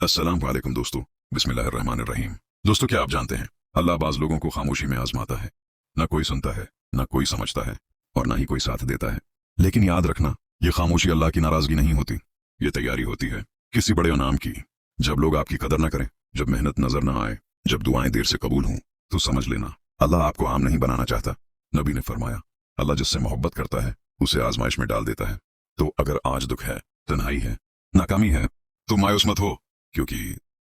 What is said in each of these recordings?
अस्सलाम वालेकुम दोस्तों। बिस्मिल्लाहिर्रहमानिर्रहीम। दोस्तों, क्या आप जानते हैं अल्लाह बाज लोगों को खामोशी में आजमाता है। ना कोई सुनता है, ना कोई समझता है, और ना ही कोई साथ देता है। लेकिन याद रखना, ये खामोशी अल्लाह की नाराजगी नहीं होती। ये तैयारी होती है किसी बड़े इनाम की। जब लोग आपकी कदर न करें, जब मेहनत नजर न आए, जब दुआएं देर से कबूल हों, तो समझ लेना अल्लाह आपको आम नहीं बनाना चाहता। नबी ने फरमाया, अल्लाह जिससे मोहब्बत करता है उसे आजमाइश में डाल देता है। तो अगर आज दुख है, तन्हाई है, नाकामी है, तो मायूस मत हो, क्योंकि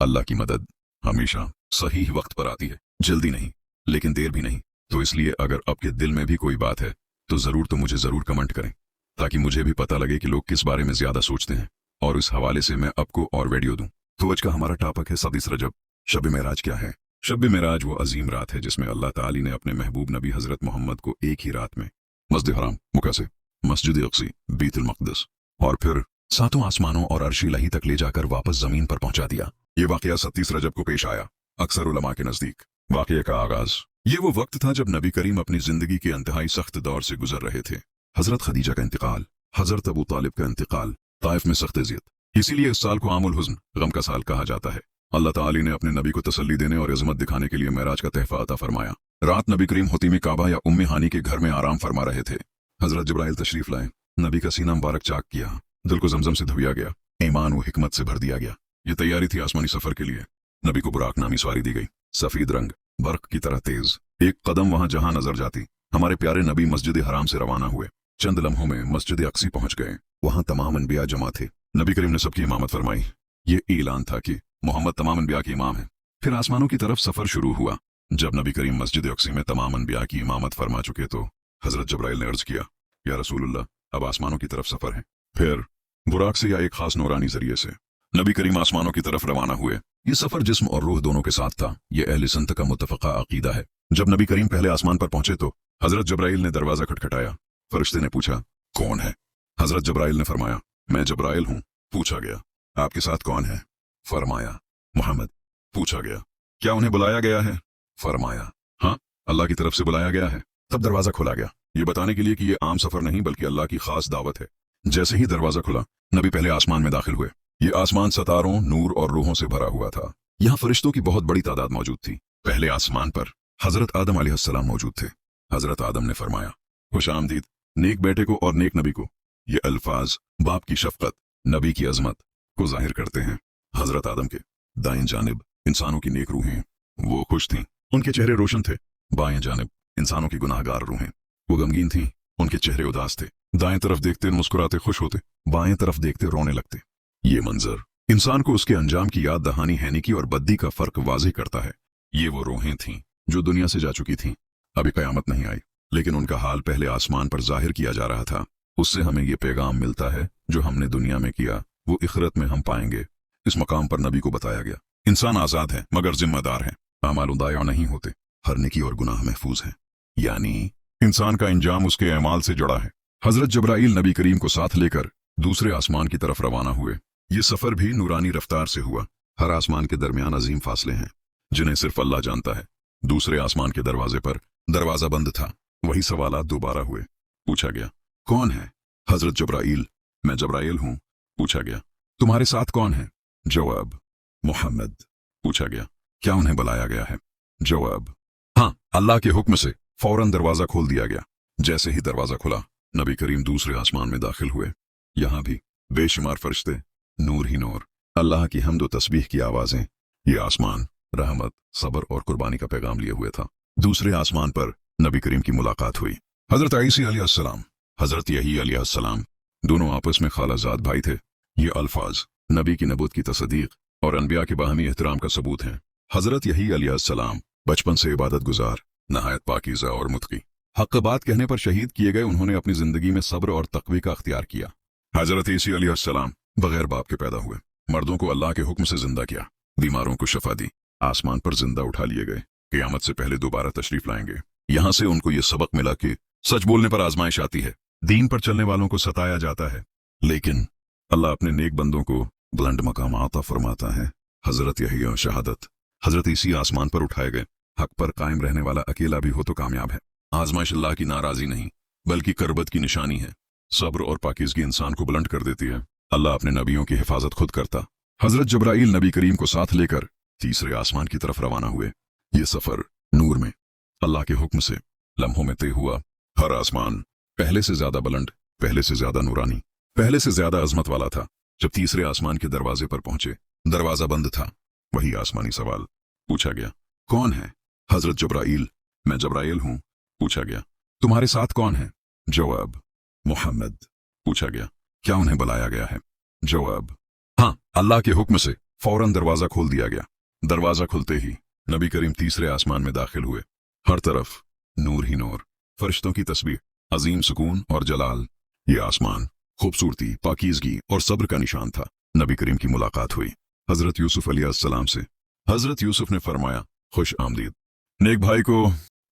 अल्लाह की मदद हमेशा सही वक्त पर आती है। जल्दी नहीं, लेकिन देर भी नहीं। तो इसलिए अगर आपके दिल में भी कोई बात है तो मुझे जरूर कमेंट करें, ताकि मुझे भी पता लगे कि लोग किस बारे में ज्यादा सोचते हैं, और इस हवाले से मैं आपको और वीडियो दूं। तो आज का हमारा टॉपिक है 27 रजब। शब मेराज क्या है? शब मेराज वो अजीम रात है जिसमें अल्लाह ताली ने अपने महबूब नबी हजरत मोहम्मद को एक ही रात में मस्जिद हराम मुका से मस्जिद अक्सी, बीतुल मक़दस और फिर सातों आसमानों और अर्शी लही तक ले जाकर वापस जमीन पर पहुंचा दिया। ये वाकया 27 रजब को पेश आया। अक्सर उलमा के नजदीक वाकये का आगाज ये वो वक्त था जब नबी करीम अपनी जिंदगी के इंतहाई सख्त दौर से गुजर रहे थे। हजरत खदीजा का इंतकाल, हजरत अबू तालिब का इंतकाल, ताइफ में सख्त अज़ियत। इसीलिए इस साल को आमुल हुज़्न, गम का साल कहा जाता है। अल्लाह ताली ने अपने नबी को तसल्ली देने और इज़्ज़त दिखाने के लिए मेराज का तहफा अता फरमाया। रात नबी करीम हुतीम काबा या उम्मे हानी के घर में आराम फरमा रहे थे। हजरत जिब्राइल तशरीफ लाए, नबी का सीना मुबारक चाक किया, दिल को जमजम से धोया गया, ईमान व हिकमत से भर दिया गया। ये तैयारी थी आसमानी सफर के लिए। नबी को बुराक नामी सवारी दी गई, सफेद रंग, बर्क की तरह तेज। एक कदम वहां जहां नजर जाती, हमारे प्यारे नबी मस्जिद हराम से रवाना हुए। चंद लम्हों में मस्जिद अक्सी पहुंच गए। वहां तमाम अनबिया जमा थे। नबी करीम ने सबकी इमामत फरमाई। ये ऐलान था कि मोहम्मद तमाम अनबिया के इमाम है। फिर आसमानों की तरफ सफर शुरू हुआ। जब नबी करीम मस्जिद अक्सी में तमाम अनबिया की इमामत फरमा चुके तो हजरत जिब्राइल ने अर्ज किया, या रसूलुल्लाह, अब आसमानों की तरफ सफर है। फिर बुराक से या एक खास नूरानी जरिए से नबी करीम आसमानों की तरफ रवाना हुए। ये सफर जिस्म और रूह दोनों के साथ था। ये अहले सुन्नत का मुत्तफ़क़ा अक़ीदा है। जब नबी करीम पहले आसमान पर पहुंचे तो हजरत जिब्राइल ने दरवाजा खटखटाया। फरिश्ते ने पूछा, कौन है? हजरत जिब्राइल ने फरमाया, मैं जिब्राइल हूँ। पूछा गया, आपके साथ कौन है? फरमाया, मोहम्मद। पूछा गया, क्या उन्हें बुलाया गया है? फरमाया, हाँ, अल्लाह की तरफ से बुलाया गया है। तब दरवाजा खोला गया, ये बताने के लिए कि ये आम सफर नहीं बल्कि अल्लाह की खास दावत है। जैसे ही दरवाजा खुला, नबी पहले आसमान में दाखिल हुए। ये आसमान सतारों, नूर और रूहों से भरा हुआ था। यहाँ फरिश्तों की बहुत बड़ी तादाद मौजूद थी। पहले आसमान पर हजरत आदम अलैहिस्सलाम मौजूद थे। हजरत आदम ने फरमाया, खुश आमदीद नेक बेटे को और नेक नबी को। ये अल्फाज बाप की शफकत, नबी की अजमत को जाहिर करते हैं। हजरत आदम के दाएं जानिब इंसानों की नेक रूहें, वो खुश थीं, उनके चेहरे रोशन थे। बाएं जानिब इंसानों की गुनाहगार रूहें, वो गमगीन थीं, उनके चेहरे उदास थे। दाएं तरफ देखते मुस्कुराते खुश होते, बाएं तरफ देखते रोने लगते। ये मंजर इंसान को उसके अंजाम की याद दहानी है नेकी और बद्दी का फर्क वाज़ेह करता है। ये वो रूहें थीं जो दुनिया से जा चुकी थीं। अभी कयामत नहीं आई, लेकिन उनका हाल पहले आसमान पर जाहिर किया जा रहा था। उससे हमें ये पैगाम मिलता है, जो हमने दुनिया में किया वो इखरत में हम पाएंगे। इस मकाम पर नबी को बताया गया, इंसान आजाद है मगर जिम्मेदार है। अमाल दाया नहीं होते, हर नेकी और गुनाह महफूज है। यानी इंसान का इंजाम उसके अमाल से जुड़ा है। हजरत जिब्राइल नबी करीम को साथ लेकर दूसरे आसमान की तरफ रवाना हुए। ये सफर भी नूरानी रफ्तार से हुआ। हर आसमान के दरमियान अजीम फासले हैं जिन्हें सिर्फ अल्लाह जानता है। दूसरे आसमान के दरवाजे पर दरवाजा बंद था। वही सवालात दोबारा हुए। पूछा गया, कौन है? हजरत जिब्राइल, मैं जिब्राइल हूं। पूछा गया, तुम्हारे साथ कौन है? जवाब, मोहम्मद। पूछा गया, क्या उन्हें बुलाया गया है? जवाब, हाँ, अल्लाह के हुक्म से। फौरन दरवाजा खोल दिया गया। जैसे ही दरवाजा खुला, नबी करीम दूसरे आसमान में दाखिल हुए। यहां भी बेशुमार फरिश्ते, नूर ही नूर, अल्लाह की हम्द व तस्बीह की आवाजें। ये आसमान रहमत, सब्र और कुर्बानी का पैगाम लिए हुए था। दूसरे आसमान पर नबी करीम की मुलाकात हुई। हजरत ईसा अलैहिस्सलाम, हजरत यही अलैहिस्सलाम दोनों आपस में खालाजाद भाई थे। ये अल्फाज नबी की नबूत की तस्दीक और अनबिया के बाहमी एहतराम का सबूत हैं। हजरत यही अलैहिस्सलाम बचपन से इबादत गुजार, नहायत पाकीज़ा और मुत्की, हक़ बात कहने पर शहीद किए गए। उन्होंने अपनी जिंदगी में सब्र और तक़वी का अख्तियार किया। हजरत ईसा अलैहिस्सलाम बगैर बाप के पैदा हुए। मर्दों को अल्लाह के हुक्म से जिंदा किया, बीमारों को शफा दी, आसमान पर जिंदा उठा लिए गए। क़यामत से पहले दोबारा तशरीफ लाएंगे। यहाँ से उनको ये सबक मिला कि सच बोलने पर आजमाइश आती है, दीन पर चलने वालों को सताया जाता है, लेकिन अल्लाह अपने नेक बंदों को बुलंद मकाम अता फरमाता है। हजरत यही शहादत, हजरत ईसा आसमान पर उठाए गए। हक पर कायम रहने वाला अकेला भी हो तो कामयाब है। आजमाइश अल्लाह की नाराजी नहीं बल्कि करबत की निशानी है। सब्र और पाकीज़गी इंसान को बुलंद कर देती है। अल्लाह अपने नबियों की हिफाजत खुद करता हजरत जब्राईल नबी करीम को साथ लेकर तीसरे आसमान की तरफ रवाना हुए। ये सफर नूर में अल्लाह के हुक्म से लम्हों में तय हुआ। हर आसमान पहले से ज्यादा बुलंद, पहले से ज्यादा नूरानी, पहले से ज्यादा अजमत वाला था। जब तीसरे आसमान के दरवाजे पर पहुंचे, दरवाजा बंद था। वही आसमानी सवाल पूछा गया, कौन है? हजरत जब्राईल, मैं जब्राईल हूं। पूछा गया, तुम्हारे साथ कौन है? जवाब, मोहम्मद। पूछा गया, क्या उन्हें बुलाया गया है? जवाब, हाँ, अल्लाह के हुक्म से। फौरन दरवाजा खोल दिया गया। दरवाजा खुलते ही नबी करीम तीसरे आसमान में दाखिल हुए। हर तरफ नूर ही नूर, फरिश्तों की तस्बीह, अजीम सुकून और जलाल। ये आसमान खूबसूरती, पाकीज़गी और सब्र का निशान था। नबी करीम की मुलाकात हुई हजरत यूसुफ अलैहिस्सलाम से। हजरत यूसुफ ने फरमाया, खुश आमदीद नेक भाई को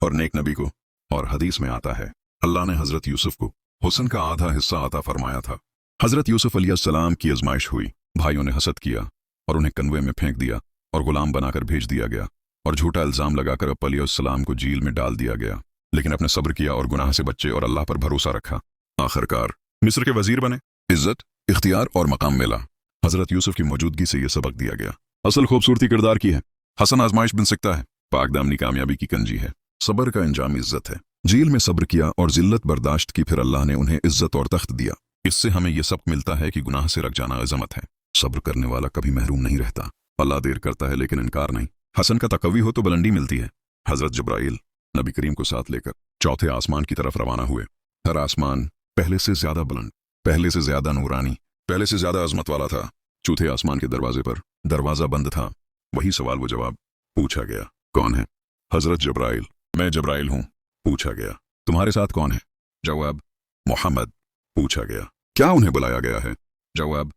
और नेक नबी को। और हदीस में आता है, अल्लाह ने हजरत यूसुफ को हुस्न का आधा हिस्सा अता फरमाया था। हजरत यूसुफ अलैहिस्सलाम की आजमाइश हुई। भाइयों ने हसद किया और उन्हें कन्वे में फेंक दिया और गुलाम बनाकर भेज दिया गया और झूठा इल्जाम लगाकर अप्पा अलैहिस्सलाम को जेल में डाल दिया गया। लेकिन अपने सब्र किया और गुनाह से बच्चे और अल्लाह पर भरोसा रखा। आखिरकार मिस्र के वजीर बने। इज्जत, इख्तियार और मकाम मिला। हजरत यूसुफ की मौजूदगी से यह सबक दिया गया, असल खूबसूरती किरदार की है। हसन आजमाइश बन सकता है, पाकदामनी कामयाबी की कंजी है। सब्र का अंजाम इज्जत है। जेल में सब्र किया और जिल्लत बर्दाश्त की, फिर अल्लाह ने उन्हें इज्जत और तख्त दिया। इससे हमें यह सबक मिलता है कि गुनाह से रख जाना अजमत है। सब्र करने वाला कभी महरूम नहीं रहता। अल्लाह देर करता है लेकिन इनकार नहीं। हसन का तकवी हो तो बुलंदी मिलती है। हजरत जब्राईल नबी करीम को साथ लेकर चौथे आसमान की तरफ रवाना हुए। हर आसमान पहले से ज्यादा बुलंद, पहले से ज्यादा नूरानी, पहले से ज्यादा अजमत वाला था। चौथे आसमान के दरवाजे पर दरवाजा बंद था। वही सवाल वो जवाब। पूछा गया, कौन है? हजरत जब्राईल, मैं जब्राईल हूं। पूछा गया, तुम्हारे साथ कौन है? जवाब, मोहम्मद। पूछा गया, क्या उन्हें बुलाया गया है? जवाब,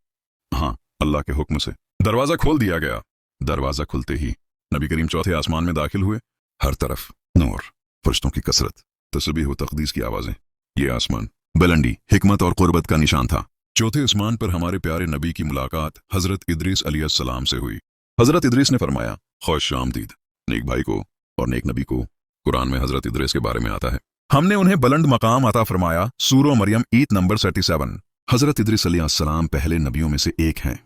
हाँ, अल्लाह के हुक्म से। दरवाजा खोल दिया गया। दरवाजा खुलते ही नबी करीम चौथे आसमान में दाखिल हुए। हर तरफ नूर, फरिश्तों की कसरत, तस्बीह व तकदीस की आवाजें। ये आसमान बुलंदी, हिकमत और कुर्बत का निशान था। चौथे आसमान पर हमारे प्यारे नबी की मुलाकात हजरत इदरीस अलैहिस्सलाम से हुई। हजरत इदरीस ने फरमाया, खुश आमदीद नेक भाई को और नेक नबी को। कुरान में हजरत इदरीस के बारे में आता है, हमने उन्हें बुलंद मकाम अता फरमाया। सूरह मरियम ईत नंबर 37। हजरत इदरीस अलैहिस्सलाम पहले नबियों में से एक हैं।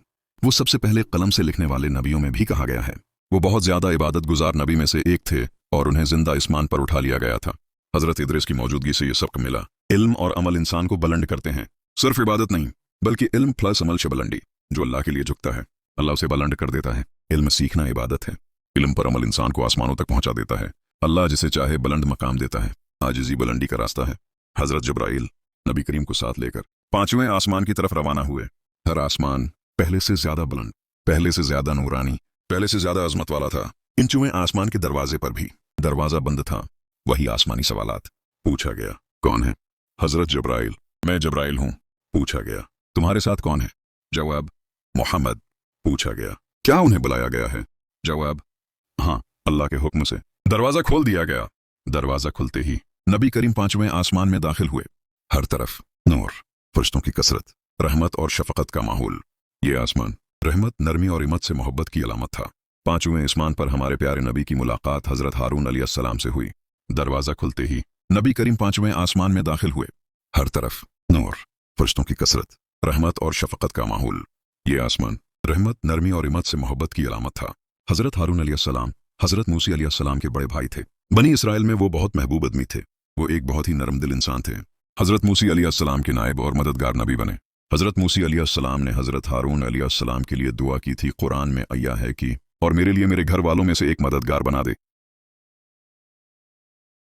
वो सबसे पहले कलम से लिखने वाले नबियों में भी कहा गया है। वो बहुत ज्यादा इबादत गुजार नबी में से एक थे और उन्हें जिंदा आसमान पर उठा लिया गया था। हजरत इदरीस की मौजूदगी से ये सबक मिला, इल्म और अमल इंसान को बुलंद करते हैं। सिर्फ इबादत नहीं बल्कि इल्म प्लस अमल से बुलंदी। जो अल्लाह के लिए झुकता है अल्लाह उसे बुलंद कर देता है। इल्म सीखना इबादत है। इल्म पर अमल इंसान को आसमानों तक पहुंचा देता है। अल्लाह जिसे चाहे बुलंद मकाम देता है। आजिज़ी बुलंदी का रास्ता है। हजरत जब्राईल नबी करीम को साथ लेकर पांचवें आसमान की तरफ रवाना हुए। हर आसमान पहले से ज्यादा बुलंद, पहले से ज्यादा नूरानी, पहले से ज्यादा अजमत वाला था। इंचवें आसमान के दरवाजे पर भी दरवाजा बंद था। वही आसमानी सवालात। पूछा गया, कौन है? हजरत जब्राईल, मैं जब्राईल हूं। पूछा गया, तुम्हारे साथ कौन है? जवाब, मोहम्मद। पूछा गया, क्या उन्हें बुलाया गया है? जवाब, हाँ, अल्लाह के हुक्म से। दरवाजा खोल दिया गया। दरवाजा खुलते ही नबी करीम पांचवें आसमान में दाखिल हुए। हर तरफ नूर, फरिश्तों की कसरत, रहमत और शफकत का माहौल। ये आसमान रहमत, नरमी और इमत से मोहब्बत की अलामत था। पांचवें आसमान पर हमारे प्यारे नबी की मुलाकात हजरत हारून अलैहिस्सलाम से हुई। दरवाजा खुलते ही नबी करीम पांचवें आसमान में दाखिल हुए। हर तरफ नूर, फरिश्तों की कसरत, रहमत और शफकत का माहौल। ये आसमान रहमत, नरमी और इमत से मोहब्बत की अलामत था। हजरत हारून अलैहिस्सलाम हजरत मूसा अलैहिस्सलाम के बड़े भाई थे। बनी इसराइल में वो बहुत महबूब आदमी थे। वो एक बहुत ही नरम दिल इंसान थे। हजरत मूसा अलैहिस्सलाम के नायब और मददगार नबी बने। हजरत मूसा अलैहिस्सलाम ने हजरत हारून अलैहिस्सलाम के लिए दुआ की थी। कुरान में आया है कि और मेरे लिए मेरे घर वालों में से एक मददगार बना दे।